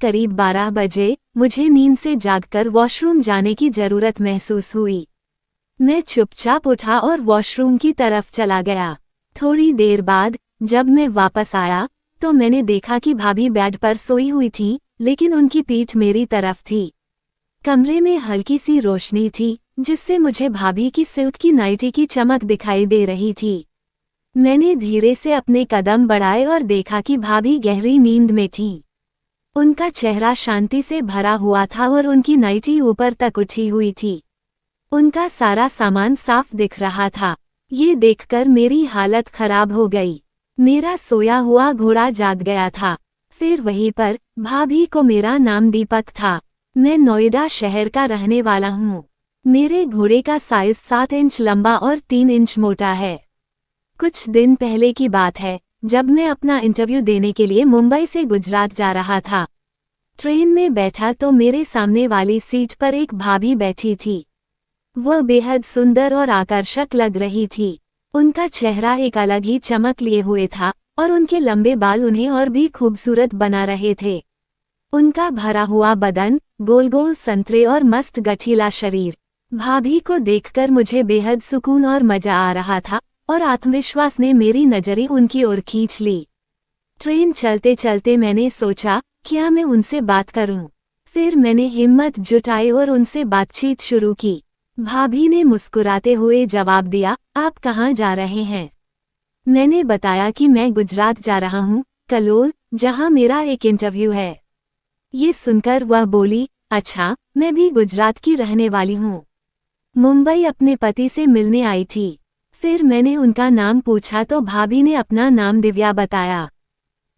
करीब 12 बजे मुझे नींद से जागकर वॉशरूम जाने की जरूरत महसूस हुई। मैं चुपचाप उठा और वॉशरूम की तरफ चला गया। थोड़ी देर बाद जब मैं वापस आया तो मैंने देखा कि भाभी बेड पर सोई हुई थी, लेकिन उनकी पीठ मेरी तरफ थी। कमरे में हल्की सी रोशनी थी, जिससे मुझे भाभी की सिल्क की नाइटी की चमक दिखाई दे रही थी। मैंने धीरे से अपने कदम बढ़ाए और देखा कि भाभी गहरी नींद में थीं। उनका चेहरा शांति से भरा हुआ था और उनकी नाइटी ऊपर तक उठी हुई थी। उनका सारा सामान साफ दिख रहा था। ये देखकर मेरी हालत खराब हो गई। मेरा सोया हुआ घोड़ा जाग गया था। फिर वहीं पर भाभी को मेरा नाम दीपक था। मैं नोएडा शहर का रहने वाला हूँ। मेरे घोड़े का साइज 7 इंच लंबा और 3 इंच मोटा है। कुछ दिन पहले की बात है, जब मैं अपना इंटरव्यू देने के लिए मुंबई से गुजरात जा रहा था। ट्रेन में बैठा तो मेरे सामने वाली सीट पर एक भाभी बैठी थी। वह बेहद सुंदर और आकर्षक लग रही थी। उनका चेहरा एक अलग ही चमक लिए हुए था और उनके लंबे बाल उन्हें और भी खूबसूरत बना रहे थे। उनका भरा हुआ बदन, गोल गोल संतरे और मस्त गठीला शरीर। भाभी को देखकर मुझे बेहद सुकून और मजा आ रहा था और आत्मविश्वास ने मेरी नजरें उनकी ओर खींच ली। ट्रेन चलते चलते मैंने सोचा, क्या मैं उनसे बात करूं? फिर मैंने हिम्मत जुटाई और उनसे बातचीत शुरू की। भाभी ने मुस्कुराते हुए जवाब दिया, आप कहाँ जा रहे हैं? मैंने बताया कि मैं गुजरात जा रहा हूँ, कलोल, जहाँ मेरा एक इंटरव्यू है। ये सुनकर वह बोली, अच्छा, मैं भी गुजरात की रहने वाली हूँ। मुंबई अपने पति से मिलने आई थी। फिर मैंने उनका नाम पूछा तो भाभी ने अपना नाम दिव्या बताया।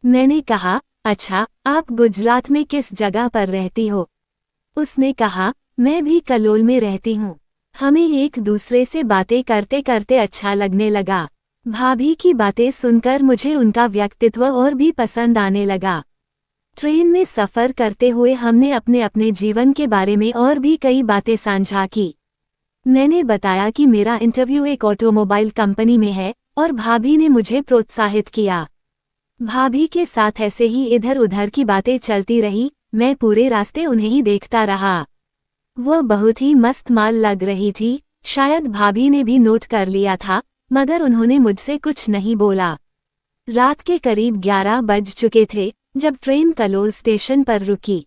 मैंने कहा, अच्छा, आप गुजरात में किस जगह पर रहती हो? उसने कहा, मैं भी कलोल में रहती हूँ। हमें एक दूसरे से बातें करते करते अच्छा लगने लगा। भाभी की बातें सुनकर मुझे उनका व्यक्तित्व और भी पसंद आने लगा। ट्रेन में सफ़र करते हुए हमने अपने अपने जीवन के बारे में और भी कई बातें साझा की। मैंने बताया कि मेरा इंटरव्यू एक ऑटोमोबाइल कंपनी में है और भाभी ने मुझे प्रोत्साहित किया। भाभी के साथ ऐसे ही इधर उधर की बातें चलती रही। मैं पूरे रास्ते उन्हें ही देखता रहा। वह बहुत ही मस्त माल लग रही थी। शायद भाभी ने भी नोट कर लिया था, मगर उन्होंने मुझसे कुछ नहीं बोला। रात के करीब 11 बज चुके थे जब ट्रेन कलोल स्टेशन पर रुकी।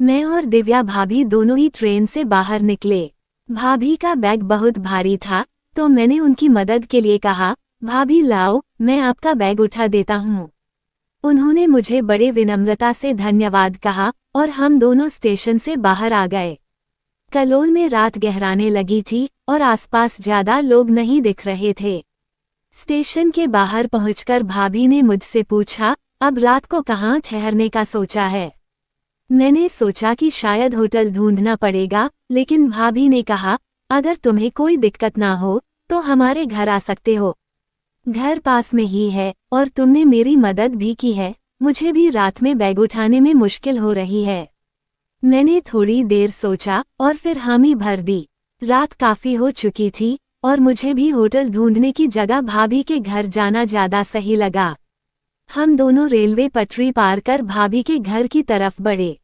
मैं और दिव्या भाभी दोनों ही ट्रेन से बाहर निकले। भाभी का बैग बहुत भारी था, तो मैंने उनकी मदद के लिए कहा, भाभी लाओ, मैं आपका बैग उठा देता हूँ। उन्होंने मुझे बड़े विनम्रता से धन्यवाद कहा और हम दोनों स्टेशन से बाहर आ गए। कलोल में रात गहराने लगी थी और आसपास ज्यादा लोग नहीं दिख रहे थे। स्टेशन के बाहर पहुंचकर भाभी ने मुझसे पूछा, अब रात को कहाँ ठहरने का सोचा है? मैंने सोचा कि शायद होटल ढूंढना पड़ेगा, लेकिन भाभी ने कहा, अगर तुम्हें कोई दिक्कत ना हो तो हमारे घर आ सकते हो। घर पास में ही है और तुमने मेरी मदद भी की है। मुझे भी रात में बैग उठाने में मुश्किल हो रही है। मैंने थोड़ी देर सोचा और फिर हामी भर दी। रात काफी हो चुकी थी और मुझे भी होटल ढूंढने की जगह भाभी के घर जाना ज्यादा सही लगा। हम दोनों रेलवे पटरी पार कर भाभी के घर की तरफ बढ़े।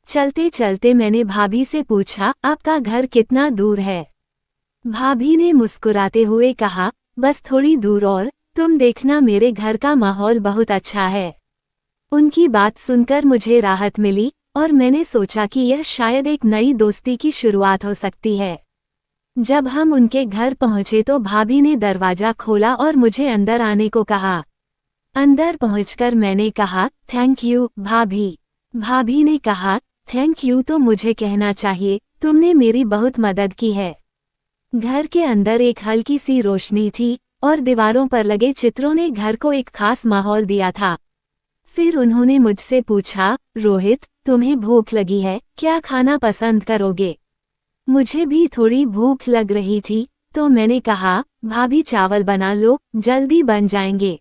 चलते चलते मैंने भाभी से पूछा, आपका घर कितना दूर है? भाभी ने मुस्कुराते हुए कहा, बस थोड़ी दूर और, तुम देखना मेरे घर का माहौल बहुत अच्छा है। उनकी बात सुनकर मुझे राहत मिली और मैंने सोचा कि यह शायद एक नई दोस्ती की शुरुआत हो सकती है। जब हम उनके घर पहुंचे तो भाभी ने दरवाजा खोला और मुझे अंदर आने को कहा। अंदर पहुंचकर मैंने कहा, थैंक यू भाभी। भाभी ने कहा, थैंक यू तो मुझे कहना चाहिए, तुमने मेरी बहुत मदद की है। घर के अंदर एक हल्की सी रोशनी थी और दीवारों पर लगे चित्रों ने घर को एक खास माहौल दिया था। फिर उन्होंने मुझसे पूछा, रोहित, तुम्हें भूख लगी है, क्या खाना पसंद करोगे? मुझे भी थोड़ी भूख लग रही थी, तो मैंने कहा, भाभी चावल बना लो, जल्दी बन जाएंगे।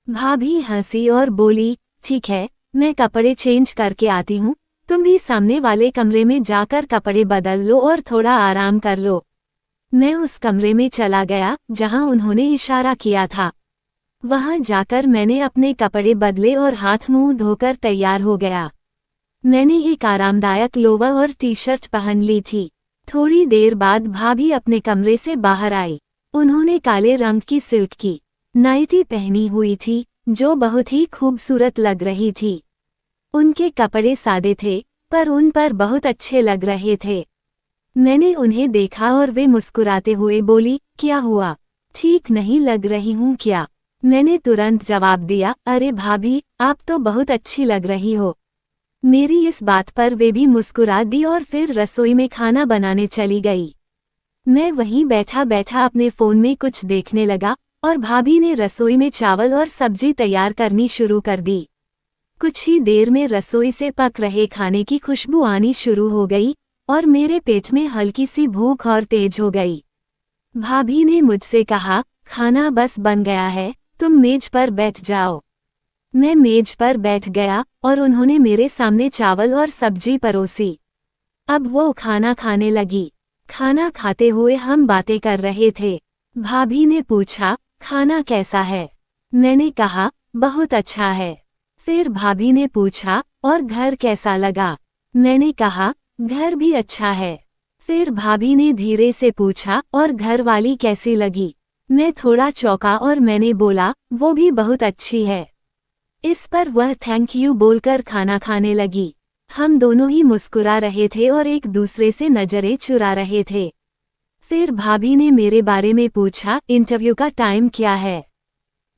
भाभी हंसी और बोली, ठीक है, मैं कपड़े चेंज करके आती हूँ, तुम भी सामने वाले कमरे में जाकर कपड़े बदल लो और थोड़ा आराम कर लो। मैं उस कमरे में चला गया जहां उन्होंने इशारा किया था। वहां जाकर मैंने अपने कपड़े बदले और हाथ मुंह धोकर तैयार हो गया। मैंने एक आरामदायक लोवर और टी शर्ट पहन ली थी। थोड़ी देर बाद भाभी अपने कमरे से बाहर आई। उन्होंने काले रंग की सिल्क की नाइटी पहनी हुई थी, जो बहुत ही खूबसूरत लग रही थी। उनके कपड़े सादे थे, पर उन पर बहुत अच्छे लग रहे थे। मैंने उन्हें देखा और वे मुस्कुराते हुए बोली, क्या हुआ, ठीक नहीं लग रही हूँ क्या? मैंने तुरंत जवाब दिया, अरे भाभी, आप तो बहुत अच्छी लग रही हो। मेरी इस बात पर वे भी मुस्कुरा दी और फिर रसोई में खाना बनाने चली गई। मैं वहीं बैठा बैठा अपने फ़ोन में कुछ देखने लगा और भाभी ने रसोई में चावल और सब्जी तैयार करनी शुरू कर दी। कुछ ही देर में रसोई से पक रहे खाने की खुशबू आनी शुरू हो गई और मेरे पेट में हल्की सी भूख और तेज हो गई। भाभी ने मुझसे कहा, खाना बस बन गया है, तुम मेज पर बैठ जाओ। मैं मेज पर बैठ गया और उन्होंने मेरे सामने चावल और सब्जी परोसी। अब वो खाना खाने लगी। खाना खाते हुए हम बातें कर रहे थे। भाभी ने पूछा, खाना कैसा है? मैंने कहा, बहुत अच्छा है। फिर भाभी ने पूछा, और घर कैसा लगा? मैंने कहा, घर भी अच्छा है। फिर भाभी ने धीरे से पूछा, और घर वाली कैसी लगी? मैं थोड़ा चौंका और मैंने बोला, वो भी बहुत अच्छी है। इस पर वह थैंक यू बोलकर खाना खाने लगी। हम दोनों ही मुस्कुरा रहे थे और एक दूसरे से नजरें चुरा रहे थे। फिर भाभी ने मेरे बारे में पूछा, इंटरव्यू का टाइम क्या है?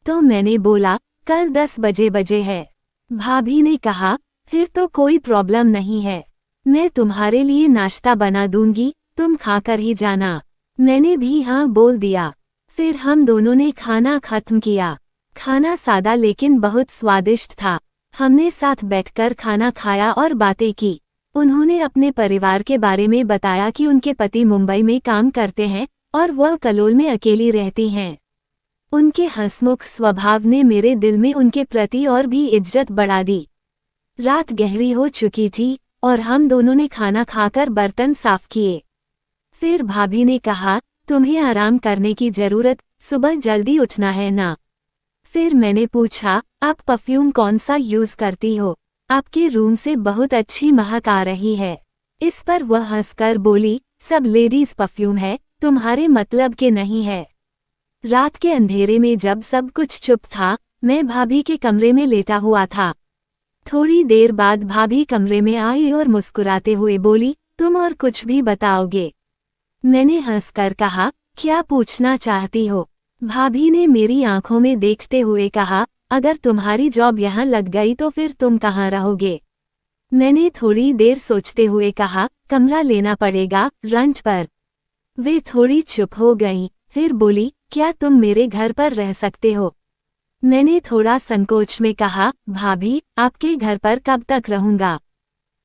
तो मैंने बोला, कल 10 बजे है। भाभी ने कहा, फिर तो कोई प्रॉब्लम नहीं है। मैं तुम्हारे लिए नाश्ता बना दूंगी, तुम खाकर ही जाना। मैंने भी हाँ बोल दिया। फिर हम दोनों ने खाना खत्म किया। खाना सादा लेकिन बहुत स्वादिष्ट था। हमने साथ बैठकर खाना खाया और बातें की। उन्होंने अपने परिवार के बारे में बताया कि उनके पति मुंबई में काम करते हैं और वह कलोल में अकेली रहती हैं। उनके हंसमुख स्वभाव ने मेरे दिल में उनके प्रति और भी इज्जत बढ़ा दी। रात गहरी हो चुकी थी और हम दोनों ने खाना खाकर बर्तन साफ किए। फिर भाभी ने कहा, तुम्हें आराम करने की जरूरत, सुबह जल्दी उठना है ना? फिर मैंने पूछा, आप परफ्यूम कौन सा यूज करती हो? आपके रूम से बहुत अच्छी महक आ रही है। इस पर वह हंसकर बोली, सब लेडीज परफ्यूम है, तुम्हारे मतलब के नहीं है। रात के अंधेरे में जब सब कुछ चुप था, मैं भाभी के कमरे में लेटा हुआ था। थोड़ी देर बाद भाभी कमरे में आई और मुस्कुराते हुए बोली, तुम और कुछ भी बताओगे? मैंने हंसकर कहा, क्या पूछना चाहती हो? भाभी ने मेरी आंखों में देखते हुए कहा, अगर तुम्हारी जॉब यहाँ लग गई तो फिर तुम कहाँ रहोगे? मैंने थोड़ी देर सोचते हुए कहा, कमरा लेना पड़ेगा, रेंट पर। वे थोड़ी चुप हो गईं, फिर बोली, क्या तुम मेरे घर पर रह सकते हो? मैंने थोड़ा संकोच में कहा, भाभी, आपके घर पर कब तक रहूंगा?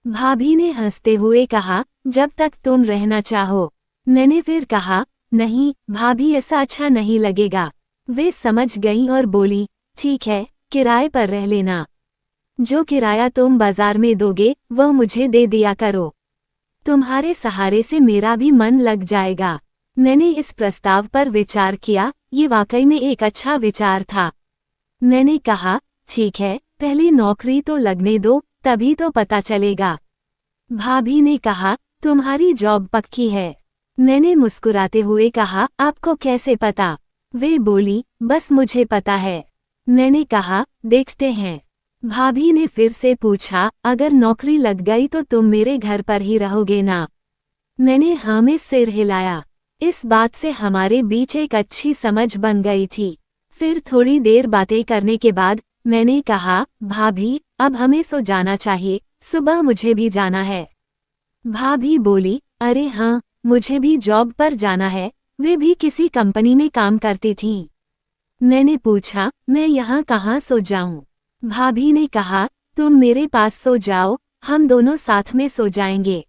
भाभी ने हंसते हुए कहा, जब तक तुम रहना चाहो। मैंने फिर कहा, नहीं भाभी, ऐसा अच्छा नहीं लगेगा। वे समझ गईं और बोली, ठीक है, किराए पर रह लेना। जो किराया तुम बाजार में दोगे वह मुझे दे दिया करो। तुम्हारे सहारे से मेरा भी मन लग जाएगा। मैंने इस प्रस्ताव पर विचार किया, ये वाकई में एक अच्छा विचार था। मैंने कहा, ठीक है, पहले नौकरी तो लगने दो, तभी तो पता चलेगा। भाभी ने कहा, तुम्हारी जॉब पक्की है? मैंने मुस्कुराते हुए कहा, आपको कैसे पता? वे बोली, बस मुझे पता है। मैंने कहा, देखते हैं। भाभी ने फिर से पूछा, अगर नौकरी लग गई तो तुम मेरे घर पर ही रहोगे ना? मैंने हाँ में सिर हिलाया। इस बात से हमारे बीच एक अच्छी समझ बन गई थी। फिर थोड़ी देर बातें करने के बाद मैंने कहा, भाभी, अब हमें सो जाना चाहिए, सुबह मुझे भी जाना है। भाभी बोली, अरे हाँ, मुझे भी जॉब पर जाना है। वे भी किसी कंपनी में काम करती थीं। मैंने पूछा, मैं यहाँ कहाँ सो जाऊँ? भाभी ने कहा, तुम मेरे पास सो जाओ, हम दोनों साथ में सो जाएंगे।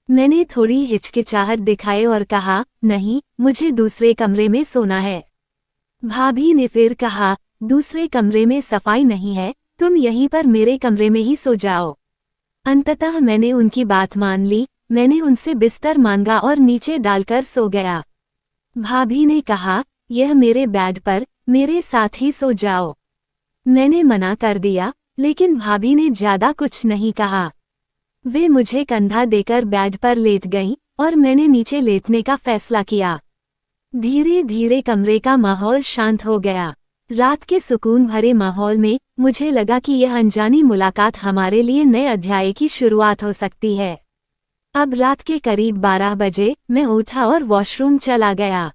मैंने थोड़ी हिचकिचाहट दिखाई और कहा, नहीं, मुझे दूसरे कमरे में सोना है। भाभी ने फिर कहा, दूसरे कमरे में सफाई नहीं है, तुम यहीं पर मेरे कमरे में ही सो जाओ। अंततः मैंने उनकी बात मान ली। मैंने उनसे बिस्तर मांगा और नीचे डालकर सो गया। भाभी ने कहा, यह मेरे बेड पर, मेरे साथ ही सो जाओ। मैंने मना कर दिया, लेकिन भाभी ने ज्यादा कुछ नहीं कहा। वे मुझे कंधा देकर बेड पर लेट गईं और मैंने नीचे लेटने का फैसला किया। धीरे धीरे कमरे का माहौल शांत हो गया। रात के सुकून भरे माहौल में मुझे लगा कि यह अनजानी मुलाकात हमारे लिए नए अध्याय की शुरुआत हो सकती है। अब रात के करीब 12 बजे मैं उठा और वॉशरूम चला गया।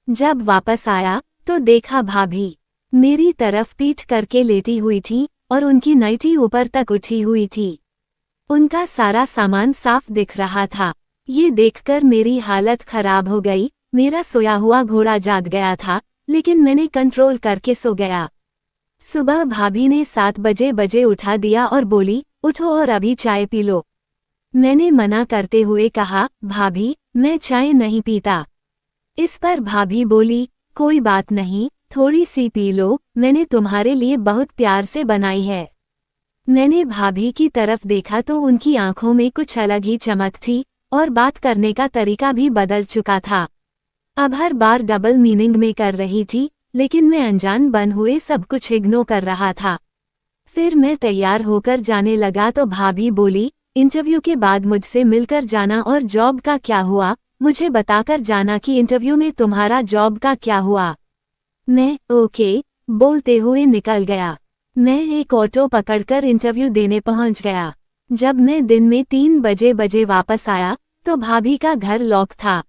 जब वापस आया तो देखा भाभी मेरी तरफ पीठ करके लेटी हुई थी और उनकी नाइटी ऊपर तक उठी हुई थी। उनका सारा सामान साफ दिख रहा था। ये देखकर मेरी हालत खराब हो गई। मेरा सोया हुआ घोड़ा जाग गया था, लेकिन मैंने कंट्रोल करके सो गया। सुबह भाभी ने 7 बजे उठा दिया और बोली, उठो और अभी चाय पी लो। मैंने मना करते हुए कहा, भाभी मैं चाय नहीं पीता। इस पर भाभी बोली, कोई बात नहीं, थोड़ी सी पी लो, मैंने तुम्हारे लिए बहुत प्यार से बनाई है। मैंने भाभी की तरफ देखा तो उनकी आंखों में कुछ अलग ही चमक थी और बात करने का तरीका भी बदल चुका था। अब हर बार डबल मीनिंग में कर रही थी, लेकिन मैं अनजान बन हुए सब कुछ इग्नोर कर रहा था। फिर मैं तैयार होकर जाने लगा तो भाभी बोली, इंटरव्यू के बाद मुझसे मिलकर जाना और जॉब का क्या हुआ, मुझे बताकर जाना कि इंटरव्यू में तुम्हारा जॉब का क्या हुआ। मैं ओके बोलते हुए निकल गया। मैं एक ऑटो पकड़कर इंटरव्यू देने पहुंच गया। जब मैं दिन में 3 बजे वापस आया तो भाभी का घर लॉक था।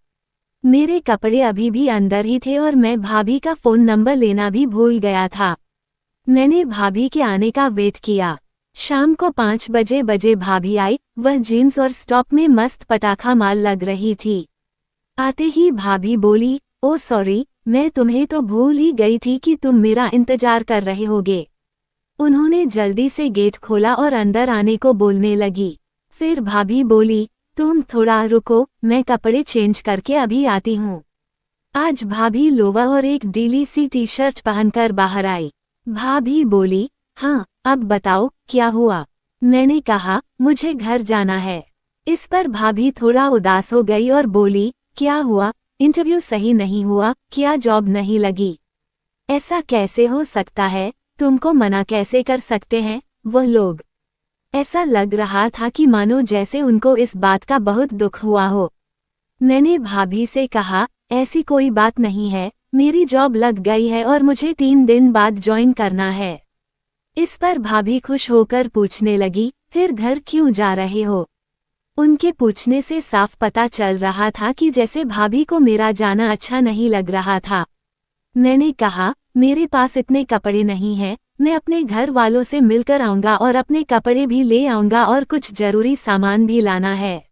मेरे कपड़े अभी भी अंदर ही थे और मैं भाभी का फ़ोन नंबर लेना भी भूल गया था। मैंने भाभी के आने का वेट किया। शाम को 5 बजे भाभी आई। वह जीन्स और स्टॉप में मस्त पटाखा माल लग रही थी। आते ही भाभी बोली, ओ सॉरी, मैं तुम्हें तो भूल ही गई थी कि तुम मेरा इंतजार कर रहे होगे। उन्होंने जल्दी से गेट खोला और अंदर आने को बोलने लगी। फिर भाभी बोली, तुम थोड़ा रुको, मैं कपड़े चेंज करके अभी आती हूँ। आज भाभी लोवर और एक ढीली सी टी-शर्ट पहनकर बाहर आई। भाभी बोली, हाँ अब बताओ क्या हुआ। मैंने कहा, मुझे घर जाना है। इस पर भाभी थोड़ा उदास हो गई और बोली, क्या हुआ, इंटरव्यू सही नहीं हुआ, क्या जॉब नहीं लगी? ऐसा कैसे हो सकता है, तुमको मना कैसे कर सकते हैं वो लोग? ऐसा लग रहा था कि मानो जैसे उनको इस बात का बहुत दुख हुआ हो। मैंने भाभी से कहा, ऐसी कोई बात नहीं है, मेरी जॉब लग गई है और मुझे 3 दिन बाद ज्वाइन करना है। इस पर भाभी खुश होकर पूछने लगी, फिर घर क्यों जा रहे हो? उनके पूछने से साफ पता चल रहा था कि जैसे भाभी को मेरा जाना अच्छा नहीं लग रहा था। मैंने कहा, मेरे पास इतने कपड़े नहीं हैं, मैं अपने घर वालों से मिलकर आऊँगा और अपने कपड़े भी ले आऊँगा और कुछ जरूरी सामान भी लाना है।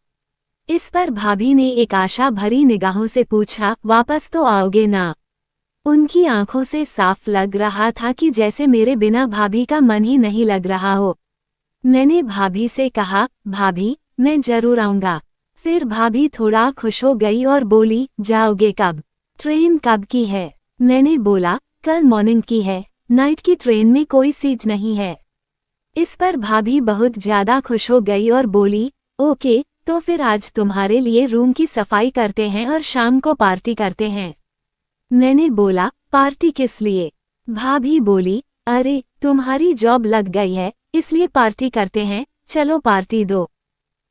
इस पर भाभी ने एक आशा भरी निगाहों से पूछा, वापस तो आओगे ना? उनकी आंखों से साफ लग रहा था कि जैसे मेरे बिना भाभी का मन ही नहीं लग रहा हो। मैंने भाभी से कहा, भाभी मैं जरूर आऊँगा। फिर भाभी थोड़ा खुश हो गई और बोली, जाओगे कब? ट्रेन कब की है? मैंने बोला, कल मॉर्निंग की है, नाइट की ट्रेन में कोई सीट नहीं है। इस पर भाभी बहुत ज्यादा खुश हो गई और बोली, ओके, तो फिर आज तुम्हारे लिए रूम की सफाई करते हैं और शाम को पार्टी करते हैं। मैंने बोला, पार्टी किस लिए? भाभी बोली, अरे तुम्हारी जॉब लग गई है इसलिए पार्टी करते हैं, चलो पार्टी दो।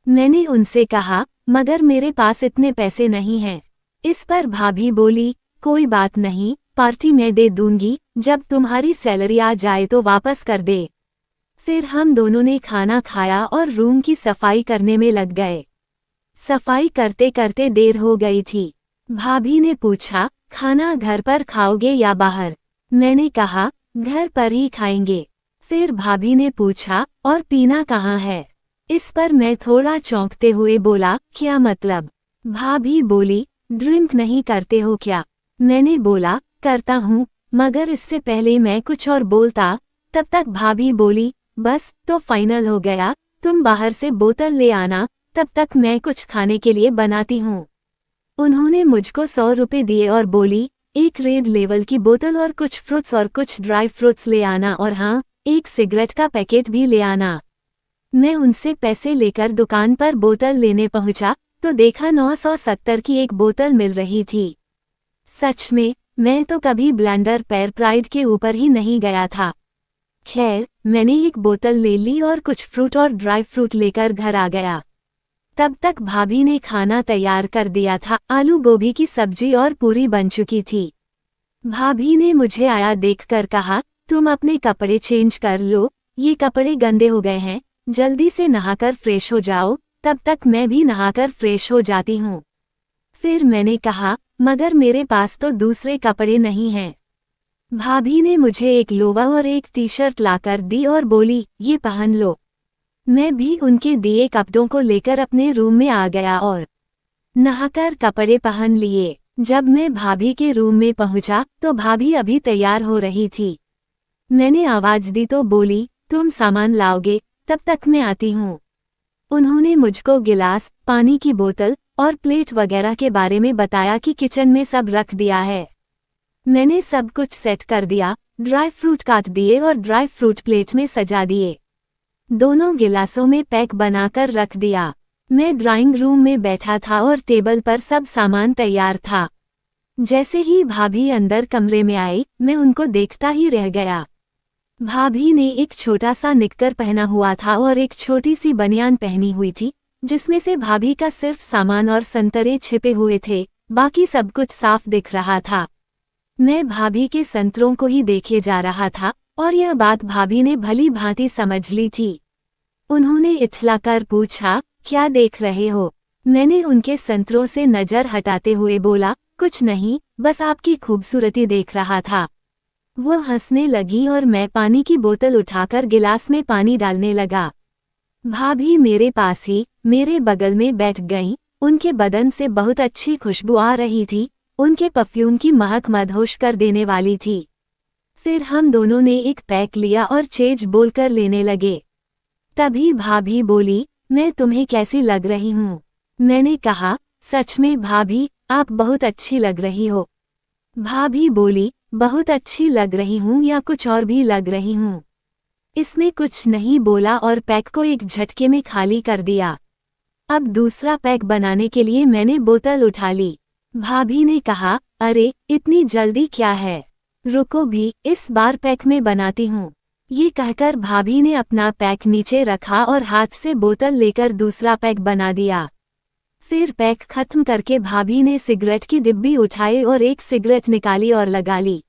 मैंने उनसे कहा, मगर मेरे पास इतने पैसे नहीं हैं। इस पर भाभी बोली, कोई बात नहीं, पार्टी मैं दे दूंगी, जब तुम्हारी सैलरी आ जाए तो वापस कर दे। फिर हम दोनों ने खाना खाया और रूम की सफाई करने में लग गए। सफाई करते करते देर हो गई थी। भाभी ने पूछा, खाना घर पर खाओगे या बाहर? मैंने कहा, घर पर ही खाएंगे। फिर भाभी ने पूछा, और पीना कहाँ है? इस पर मैं थोड़ा चौंकते हुए बोला, क्या मतलब? भाभी बोली, ड्रिंक नहीं करते हो क्या? मैंने बोला, करता हूँ, मगर इससे पहले मैं कुछ और बोलता, तब तक भाभी बोली, बस तो फाइनल हो गया, तुम बाहर से बोतल ले आना, तब तक मैं कुछ खाने के लिए बनाती हूँ। उन्होंने मुझको 100 रुपये दिए और बोली, एक रेड लेवल की बोतल और कुछ फ्रूट्स और कुछ ड्राई फ्रूट्स ले आना और हाँ, एक सिगरेट का पैकेट भी ले आना। मैं उनसे पैसे लेकर दुकान पर बोतल लेने पहुंचा तो देखा 970 की एक बोतल मिल रही थी। सच में, मैं तो कभी ब्लेंडर पैर प्राइड के ऊपर ही नहीं गया था। खैर, मैंने एक बोतल ले ली और कुछ फ्रूट और ड्राई फ्रूट लेकर घर आ गया। तब तक भाभी ने खाना तैयार कर दिया था। आलू गोभी की सब्जी और पूरी बन चुकी थी। भाभी ने मुझे आया देखकर कहा, तुम अपने कपड़े चेंज कर लो, ये कपड़े गंदे हो गए हैं, जल्दी से नहाकर फ्रेश हो जाओ। तब तक मैं भी नहाकर फ्रेश हो जाती हूँ। फिर मैंने कहा, मगर मेरे पास तो दूसरे कपड़े नहीं हैं। भाभी ने मुझे एक लोवर और एक टी शर्ट लाकर दी और बोली, ये पहन लो। मैं भी उनके दिए कपड़ों को लेकर अपने रूम में आ गया और नहाकर कपड़े पहन लिए। जब मैं भाभी के रूम में पहुंचा तो भाभी अभी तैयार हो रही थी। मैंने आवाज दी तो बोली, तुम सामान लाओगे, तब तक मैं आती हूँ। उन्होंने मुझको गिलास, पानी की बोतल और प्लेट वगैरह के बारे में बताया कि किचन में सब रख दिया है। मैंने सब कुछ सेट कर दिया, ड्राई फ्रूट काट दिए और ड्राई फ्रूट प्लेट में सजा दिए। दोनों गिलासों में पैक बनाकर रख दिया। मैं ड्राइंग रूम में बैठा था और टेबल पर सब सामान तैयार था। जैसे ही भाभी अंदर कमरे में आई, मैं उनको देखता ही रह गया। भाभी ने एक छोटा सा निक्कर पहना हुआ था और एक छोटी सी बनियान पहनी हुई थी, जिसमें से भाभी का सिर्फ सामान और संतरे छिपे हुए थे, बाकी सब कुछ साफ दिख रहा था। मैं भाभी के संतरों को ही देखे जा रहा था और यह बात भाभी ने भली भांति समझ ली थी। उन्होंने इठलाकर पूछा, क्या देख रहे हो? मैंने उनके संतरों से नजर हटाते हुए बोला, कुछ नहीं, बस आपकी खूबसूरती देख रहा था। वो हंसने लगी और मैं पानी की बोतल उठाकर गिलास में पानी डालने लगा। भाभी मेरे पास ही, मेरे बगल में बैठ गईं। उनके बदन से बहुत अच्छी खुशबू आ रही थी, उनके परफ्यूम की महक मदहोश कर देने वाली थी। फिर हम दोनों ने एक पैक लिया और चेज बोलकर लेने लगे। तभी भाभी बोली, मैं तुम्हें कैसी लग रही हूँ? मैंने कहा, सच में भाभी, आप बहुत अच्छी लग रही हो। भाभी बोली, बहुत अच्छी लग रही हूँ या कुछ और भी लग रही हूँ? इसमें कुछ नहीं बोला और पैक को एक झटके में खाली कर दिया। अब दूसरा पैक बनाने के लिए मैंने बोतल उठा ली। भाभी ने कहा, अरे इतनी जल्दी क्या है, रुको भी, इस बार पैक में बनाती हूँ। ये कहकर भाभी ने अपना पैक नीचे रखा और हाथ से बोतल लेकर दूसरा पैक बना दिया। फिर पैक खत्म करके भाभी ने सिगरेट की डिब्बी उठाई और एक सिगरेट निकाली और लगा ली।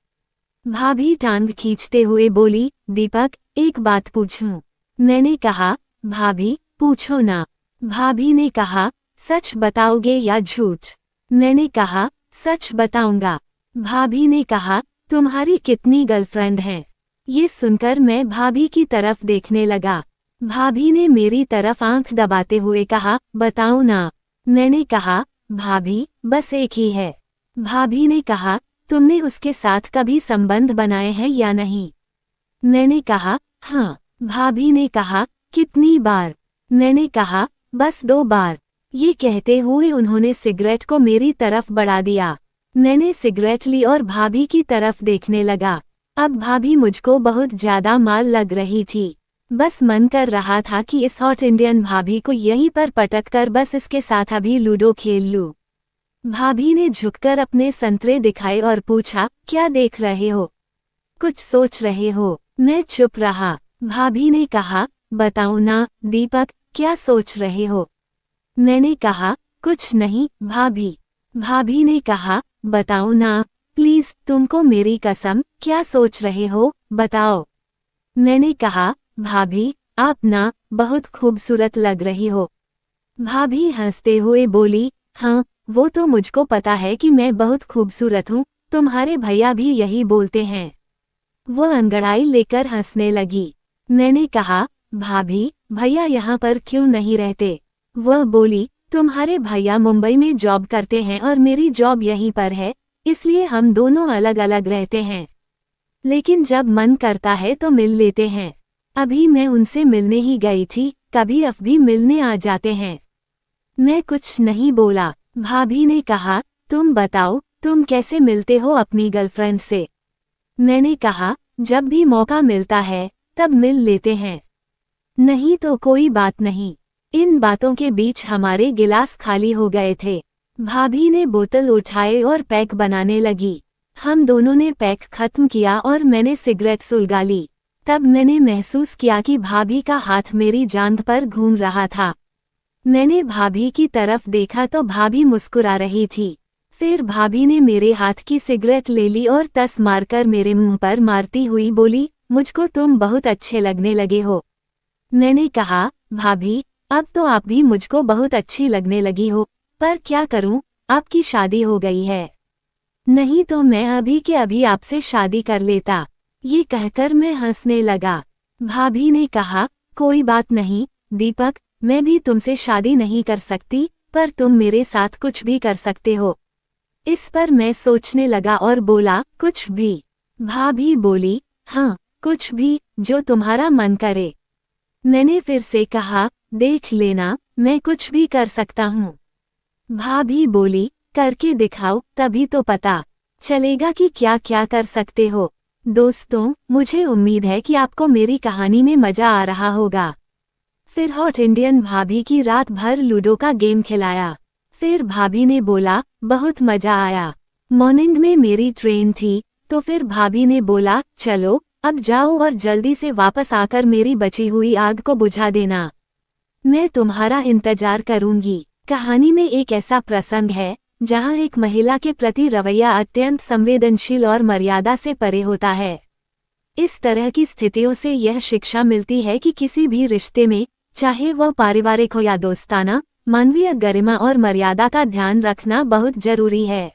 भाभी टांग खींचते हुए बोली, दीपक, एक बात पूछूं? मैंने कहा, भाभी, पूछो ना। भाभी ने कहा, सच बताओगे या झूठ? मैंने कहा, सच बताऊंगा। भाभी ने कहा, तुम्हारी कितनी गर्लफ्रेंड हैं? ये सुनकर मैं भाभी की तरफ देखने लगा। भाभी ने मेरी तरफ आंख दबाते हुए कहा, बताओ ना। मैंने कहा, भाभी, बस एक ही है। भाभी ने कहा, तुमने उसके साथ कभी संबंध बनाए हैं या नहीं? मैंने कहा, हाँ। भाभी ने कहा, कितनी बार? मैंने कहा, बस 2 बार। ये कहते हुए उन्होंने सिगरेट को मेरी तरफ बढ़ा दिया। मैंने सिगरेट ली और भाभी की तरफ देखने लगा। अब भाभी मुझको बहुत ज्यादा माल लग रही थी। बस मन कर रहा था कि इस हॉट इंडियन भाभी को यहीं पर पटक कर बस इसके साथ अभी लूडो खेल लूं। भाभी ने झुककर अपने संतरे दिखाए और पूछा, क्या देख रहे हो? कुछ सोच रहे हो? मैं चुप रहा। भाभी ने कहा, बताओ ना, दीपक, क्या सोच रहे हो? मैंने कहा, कुछ नहीं, भाभी। भाभी ने कहा, बताओ ना, प्लीज, तुमको मेरी कसम, क्या सोच रहे हो, बताओ। मैंने कहा, भाभी, आप ना, बहुत खूबसूरत लग रही हो। भाभी हंसते हुए बोली, हाँ, वो तो मुझको पता है कि मैं बहुत खूबसूरत हूँ, तुम्हारे भैया भी यही बोलते हैं। वो अंगड़ाई लेकर हंसने लगी। मैंने कहा, भाभी, भैया यहाँ पर क्यों नहीं रहते? वह बोली, तुम्हारे भैया मुंबई में जॉब करते हैं और मेरी जॉब यहीं पर है, इसलिए हम दोनों अलग अलग रहते हैं। लेकिन जब मन करता है तो मिल लेते हैं। अभी मैं उनसे मिलने ही गई थी, कभी अब भी मिलने आ जाते हैं। मैं कुछ नहीं बोला। भाभी ने कहा, तुम बताओ, तुम कैसे मिलते हो अपनी गर्लफ्रेंड से? मैंने कहा, जब भी मौका मिलता है तब मिल लेते हैं, नहीं तो कोई बात नहीं। इन बातों के बीच हमारे गिलास खाली हो गए थे। भाभी ने बोतल उठाए और पैक बनाने लगी। हम दोनों ने पैक खत्म किया और मैंने सिगरेट सुलगा ली। तब मैंने महसूस किया कि भाभी का हाथ मेरी जांघ पर घूम रहा था। मैंने भाभी की तरफ देखा तो भाभी मुस्कुरा रही थी। फिर भाभी ने मेरे हाथ की सिगरेट ले ली और तस मारकर मेरे मुंह पर मारती हुई बोली, मुझको तुम बहुत अच्छे लगने लगे हो। मैंने कहा, भाभी, अब तो आप भी मुझको बहुत अच्छी लगने लगी हो, पर क्या करूं, आपकी शादी हो गई है। नहीं तो मैं अभी के अभी आपसे शादी कर लेता। ये कहकर मैं हंसने लगा। भाभी ने कहा, कोई बात नहीं, दीपक, मैं भी तुमसे शादी नहीं कर सकती, पर तुम मेरे साथ कुछ भी कर सकते हो। इस पर मैं सोचने लगा और बोला, कुछ भी? भाभी बोली, हाँ, कुछ भी, जो तुम्हारा मन करे। मैंने फिर से कहा, देख लेना, मैं कुछ भी कर सकता हूँ। भाभी बोली, करके दिखाओ, तभी तो पता चलेगा कि क्या क्या कर सकते हो। दोस्तों, मुझे उम्मीद है कि आपको मेरी कहानी में मजा आ रहा होगा। फिर हॉट इंडियन भाभी की रात भर लूडो का गेम खिलाया। फिर भाभी ने बोला, बहुत मजा आया। मॉर्निंग में मेरी ट्रेन थी, तो फिर भाभी ने बोला, चलो, अब जाओ और जल्दी से वापस आकर मेरी बची हुई आग को बुझा देना। मैं तुम्हारा इंतजार करूंगी। कहानी में एक ऐसा प्रसंग है जहां एक महिला के प्रति रवैया अत्यंत संवेदनशील और मर्यादा से परे होता है। इस तरह की स्थितियों से यह शिक्षा मिलती है कि किसी भी रिश्ते में, चाहे वह पारिवारिक हो या दोस्ताना, मानवीय गरिमा और मर्यादा का ध्यान रखना बहुत जरूरी है।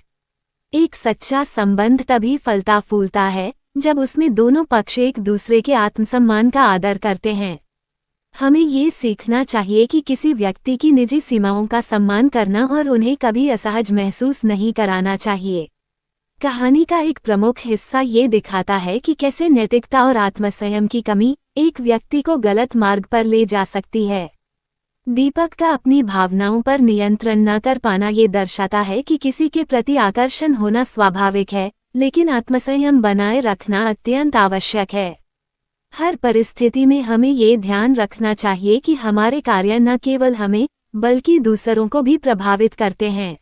एक सच्चा संबंध तभी फलता फूलता है जब उसमें दोनों पक्ष एक दूसरे के आत्मसम्मान का आदर करते हैं। हमें ये सीखना चाहिए कि किसी व्यक्ति की निजी सीमाओं का सम्मान करना और उन्हें कभी असहज महसूस नहीं कराना चाहिए। कहानी का एक प्रमुख हिस्सा ये दिखाता है कि कैसे नैतिकता और आत्मसंयम की कमी एक व्यक्ति को गलत मार्ग पर ले जा सकती है। दीपक का अपनी भावनाओं पर नियंत्रण न कर पाना ये दर्शाता है कि किसी के प्रति आकर्षण होना स्वाभाविक है, लेकिन आत्मसंयम बनाए रखना अत्यंत आवश्यक है। हर परिस्थिति में हमें ये ध्यान रखना चाहिए कि हमारे कार्य न केवल हमें, बल्कि दूसरों को भी प्रभावित करते हैं।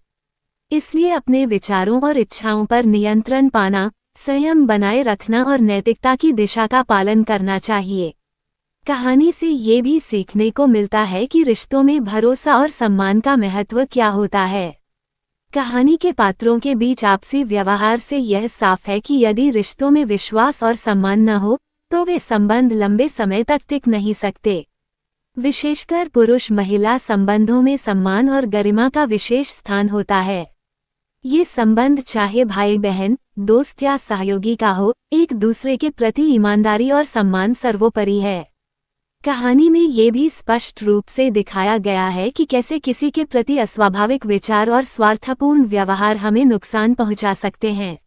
इसलिए अपने विचारों और इच्छाओं पर नियंत्रण पाना, संयम बनाए रखना और नैतिकता की दिशा का पालन करना चाहिए। कहानी से ये भी सीखने को मिलता है कि रिश्तों में भरोसा और सम्मान का महत्व क्या होता है। कहानी के पात्रों के बीच आपसी व्यवहार से यह साफ है कि यदि रिश्तों में विश्वास और सम्मान न हो, तो वे संबंध लंबे समय तक टिक नहीं सकते। विशेषकर पुरुष महिला संबंधों में सम्मान और गरिमा का विशेष स्थान होता है। ये संबंध चाहे भाई बहन, दोस्त या सहयोगी का हो, एक दूसरे के प्रति ईमानदारी और सम्मान सर्वोपरि है। कहानी में ये भी स्पष्ट रूप से दिखाया गया है कि कैसे किसी के प्रति अस्वाभाविक विचार और स्वार्थपूर्ण व्यवहार हमें नुकसान पहुंचा सकते हैं।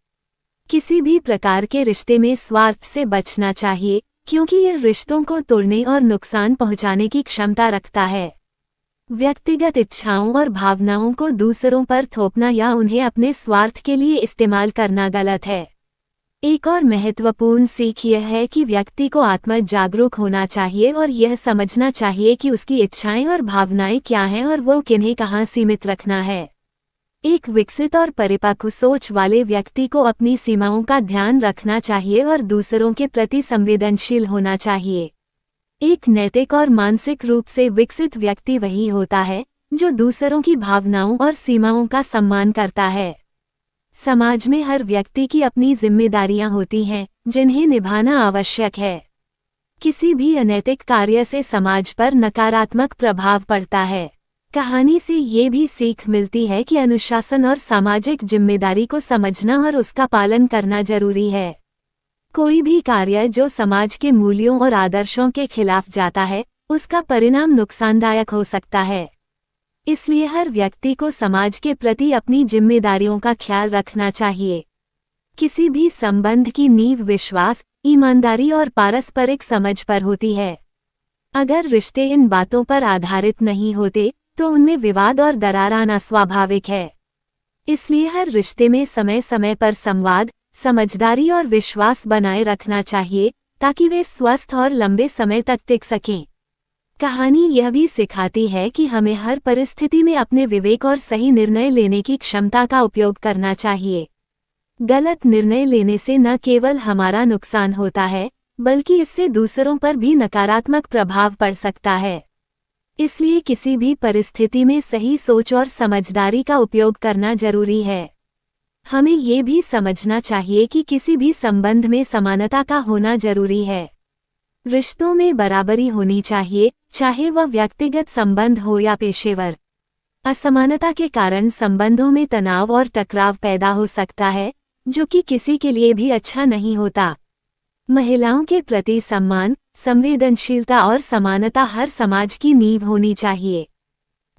किसी भी प्रकार के रिश्ते में स्वार्थ से बचना चाहिए, क्योंकि ये रिश्तों को तोड़ने और नुकसान पहुंचाने की क्षमता रखता है। व्यक्तिगत इच्छाओं और भावनाओं को दूसरों पर थोपना या उन्हें अपने स्वार्थ के लिए इस्तेमाल करना गलत है। एक और महत्वपूर्ण सीख यह है कि व्यक्ति को आत्म जागरूक होना चाहिए और यह समझना चाहिए कि उसकी इच्छाएं और भावनाएं क्या हैं और वो किन्हें कहाँ सीमित रखना है। एक विकसित और परिपक्व सोच वाले व्यक्ति को अपनी सीमाओं का ध्यान रखना चाहिए और दूसरों के प्रति संवेदनशील होना चाहिए। एक नैतिक और मानसिक रूप से विकसित व्यक्ति वही होता है जो दूसरों की भावनाओं और सीमाओं का सम्मान करता है। समाज में हर व्यक्ति की अपनी जिम्मेदारियां होती हैं, जिन्हें निभाना आवश्यक है। किसी भी अनैतिक कार्य से समाज पर नकारात्मक प्रभाव पड़ता है। कहानी से ये भी सीख मिलती है कि अनुशासन और सामाजिक जिम्मेदारी को समझना और उसका पालन करना जरूरी है। कोई भी कार्य जो समाज के मूल्यों और आदर्शों के खिलाफ जाता है, उसका परिणाम नुकसानदायक हो सकता है। इसलिए हर व्यक्ति को समाज के प्रति अपनी जिम्मेदारियों का ख्याल रखना चाहिए। किसी भी संबंध की नींव विश्वास, ईमानदारी और पारस्परिक समझ पर होती है। अगर रिश्ते इन बातों पर आधारित नहीं होते, तो उनमें विवाद और दरार आना स्वाभाविक है। इसलिए हर रिश्ते में समय समय पर संवाद, समझदारी और विश्वास बनाए रखना चाहिए, ताकि वे स्वस्थ और लंबे समय तक टिक सकें। कहानी यह भी सिखाती है कि हमें हर परिस्थिति में अपने विवेक और सही निर्णय लेने की क्षमता का उपयोग करना चाहिए। गलत निर्णय लेने से न केवल हमारा नुकसान होता है, बल्कि इससे दूसरों पर भी नकारात्मक प्रभाव पड़ सकता है। इसलिए किसी भी परिस्थिति में सही सोच और समझदारी का उपयोग करना जरूरी है। हमें ये भी समझना चाहिए कि किसी भी संबंध में समानता का होना जरूरी है। रिश्तों में बराबरी होनी चाहिए, चाहे वह व्यक्तिगत संबंध हो या पेशेवर। असमानता के कारण संबंधों में तनाव और टकराव पैदा हो सकता है, जो कि किसी के लिए भी अच्छा नहीं होता। महिलाओं के प्रति सम्मान, संवेदनशीलता और समानता हर समाज की नींव होनी चाहिए।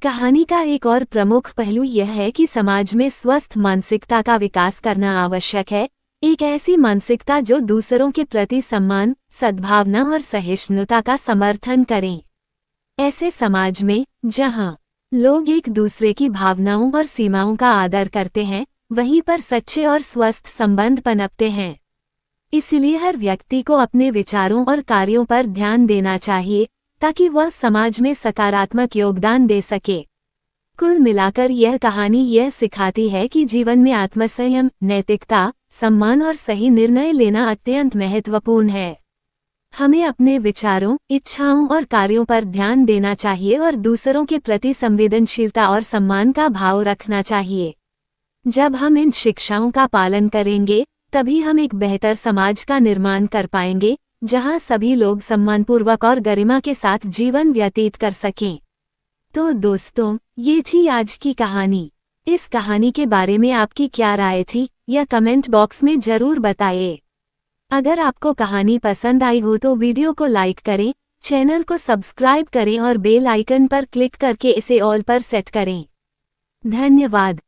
कहानी का एक और प्रमुख पहलू यह है कि समाज में स्वस्थ मानसिकता का विकास करना आवश्यक है, एक ऐसी मानसिकता जो दूसरों के प्रति सम्मान, सद्भावना और सहिष्णुता का समर्थन करें। ऐसे समाज में, जहां लोग एक दूसरे की भावनाओं और सीमाओं का आदर करते हैं, वहीं पर सच्चे और स्वस्थ संबंध पनपते हैं। इसलिए हर व्यक्ति को अपने विचारों और कार्यों पर ध्यान देना चाहिए, ताकि वह समाज में सकारात्मक योगदान दे सके। कुल मिलाकर यह कहानी यह सिखाती है कि जीवन में आत्मसंयम, नैतिकता, सम्मान और सही निर्णय लेना अत्यंत महत्वपूर्ण है। हमें अपने विचारों, इच्छाओं और कार्यों पर ध्यान देना चाहिए और दूसरों के प्रति संवेदनशीलता और सम्मान का भाव रखना चाहिए। जब हम इन शिक्षाओं का पालन करेंगे, तभी हम एक बेहतर समाज का निर्माण कर पाएंगे, जहां सभी लोग सम्मानपूर्वक और गरिमा के साथ जीवन व्यतीत कर सकें। तो दोस्तों, ये थी आज की कहानी। इस कहानी के बारे में आपकी क्या राय थी, या कमेंट बॉक्स में जरूर बताइए। अगर आपको कहानी पसंद आई हो तो वीडियो को लाइक करें, चैनल को सब्सक्राइब करें और बेल आइकन पर क्लिक करके इसे ऑल पर सेट करें। धन्यवाद।